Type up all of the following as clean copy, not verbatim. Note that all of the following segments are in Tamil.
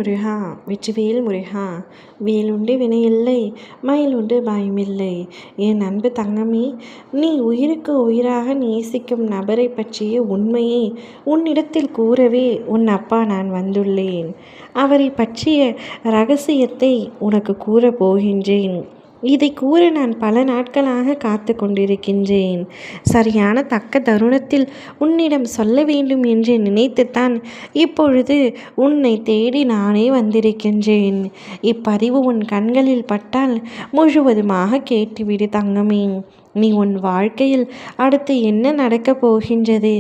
முருகா வெற்றிவேல் முருகா. வேலுண்டு வினையில்லை, மயிலுண்டு பயமில்லை. என் அன்பு தங்கமே, நீ உயிருக்கு உயிராக நேசிக்கும் நபரை பற்றிய உண்மையை உன்னிடத்தில் கூறவே உன் அப்பா நான் வந்துள்ளேன். அவரை பற்றிய இரகசியத்தை உனக்கு கூறப் போகின்றேன். இதை கூற நான் பல நாட்களாக காத்து கொண்டிருக்கின்றேன். சரியான தக்க தருணத்தில் உன்னிடம் சொல்ல வேண்டும் என்று நினைத்துத்தான் இப்பொழுது உன்னை தேடி நானே வந்திருக்கின்றேன். இப்பதிவு உன் கண்களில் பட்டால் முழுவதுமாக கேட்டுவிடு தங்கமே. நீ உன் வாழ்க்கையில் அடுத்து என்ன நடக்கப் போகின்றது?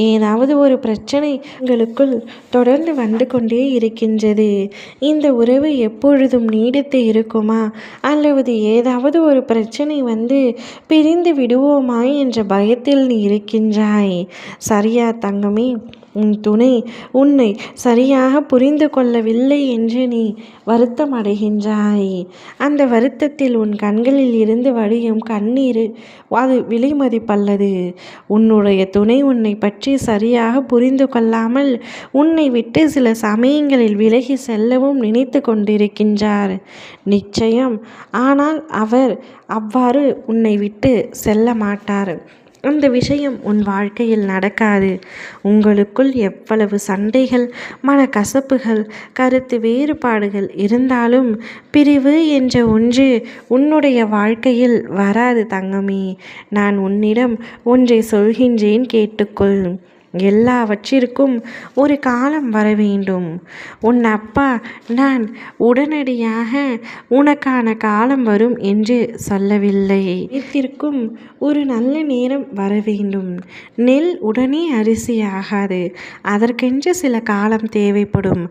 ஏதாவது ஒரு பிரச்சனை உங்களுக்குள் தொடர்ந்து வந்து கொண்டே இருக்கின்றது. இந்த உறவு எப்பொழுதும் நீடித்து இருக்குமா, அல்லது ஏதாவது ஒரு பிரச்சனை வந்து பிரிந்து விடுவோமா என்ற பயத்தில் நீ இருக்கின்றாய். சரியா தங்கமே? உன் துணை உன்னை சரியாக புரிந்து கொள்ளவில்லை என்று நீ வருத்தம் அடைகின்றாய். அந்த வருத்தத்தில் உன் கண்களில் இருந்து வடியும் கண்ணீர் அது விலை மதிப்பல்லது. உன்னுடைய துணை உன்னை பற்றி சரியாக புரிந்து கொள்ளாமல் உன்னை விட்டு சில சமயங்களில் விலகி செல்லவும் நினைத்து கொண்டிருக்கின்றார். நிச்சயம். ஆனால் அவர் அவ்வாறு உன்னை விட்டு செல்ல மாட்டார். அந்த விஷயம் உன் வாழ்க்கையில் நடக்காது. உங்களுக்குள் எவ்வளவு சண்டைகள், மனக்கசப்புகள், கருத்து வேறுபாடுகள் இருந்தாலும் பிரிவு என்ற ஒன்று உன்னுடைய வாழ்க்கையில் வராது தங்கமே. நான் உன்னிடம் ஒன்றை சொல்கின்றேன், கேட்டுக்கொள். எல்லாவற்றிற்கும் ஒரு காலம் வர வேண்டும். உன் அப்பா நான் உடனடியாக உனக்கான காலம் வரும் என்று சொல்லவில்லை. இதற்கும் ஒரு நல்ல நேரம் வர வேண்டும். நெல் உடனே அரிசி ஆகாது. அதற்கென்று சில காலம் தேவைப்படும்.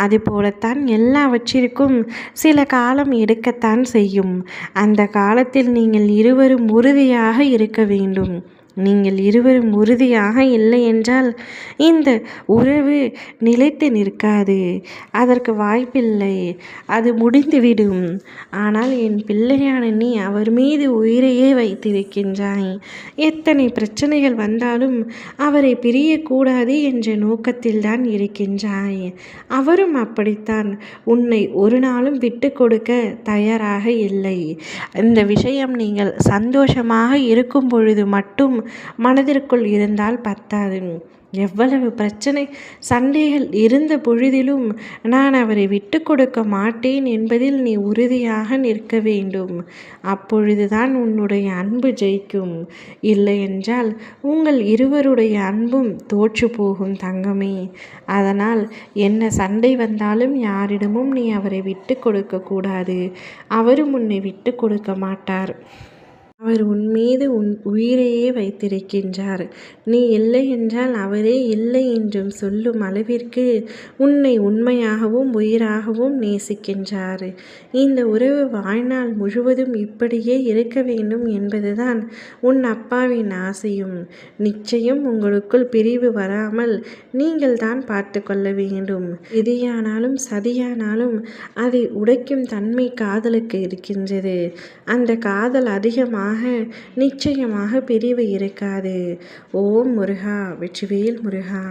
அதுபோலத்தான் எல்லாவற்றிற்கும் சில காலம் எடுக்கத்தான் செய்யும். அந்த காலத்தில் நீங்கள் இருவரும் உறுதியாக இருக்க வேண்டும். நீங்கள் இருவரும் உறுதியாக இல்லை என்றால் இந்த உறவு நிலைத்து நிற்காது. அதற்கு வாய்ப்பில்லை. அது முடிந்துவிடும். ஆனால் என் பிள்ளையான நீ அவர் மீது உயிரையே வைத்திருக்கின்றாய். எத்தனை பிரச்சனைகள் வந்தாலும் அவரை பிரியக்கூடாது என்ற நோக்கத்தில் தான் இருக்கின்றாய். அவரும் அப்படித்தான். உன்னை ஒரு நாளும் விட்டு கொடுக்க தயாராக இல்லை. இந்த விஷயம் நீங்கள் சந்தோஷமாக இருக்கும் பொழுது மட்டும் மனதிற்குள் இருந்தால் பத்தாது. எவ்வளவு பிரச்சனை சண்டைகள் இருந்த பொழுதிலும் நான் அவரை விட்டு கொடுக்க மாட்டேன் என்பதில் நீ உறுதியாக நிற்க வேண்டும். அப்பொழுதுதான் உன்னுடைய அன்பு ஜெயிக்கும். இல்லை என்றால் உங்கள் இருவருடைய அன்பும் தோற்று போகும் தங்கமே. அதனால் என்ன சண்டை வந்தாலும் யாரிடமும் நீ அவரை விட்டு கொடுக்க கூடாது. அவரும் உன்னை விட்டு கொடுக்க மாட்டார். அவர் உன் மீது உன் உயிரையே வைத்திருக்கின்றார். நீ இல்லை என்றால் அவரே இல்லை என்றும் சொல்லும் அளவிற்கு உன்னை உண்மையாகவும் உயிராகவும் நேசிக்கின்றார். இந்த உறவு வாழ்நாள் முழுவதும் இப்படியே இருக்க வேண்டும் என்பதுதான் உன் அப்பாவின் ஆசையும். நிச்சயம் உங்களுக்குள் பிரிவு வராமல் நீங்கள் தான் பார்த்து கொள்ள வேண்டும். எதியானாலும் சதியானாலும் அதை உடைக்கும் தன்மை காதலுக்கு இருக்கின்றது. அந்த காதல் அதிகமாக நிச்சயமாக பிரிவு இருக்காது. ஓம் முருகா வெற்றிவேல் முருகா.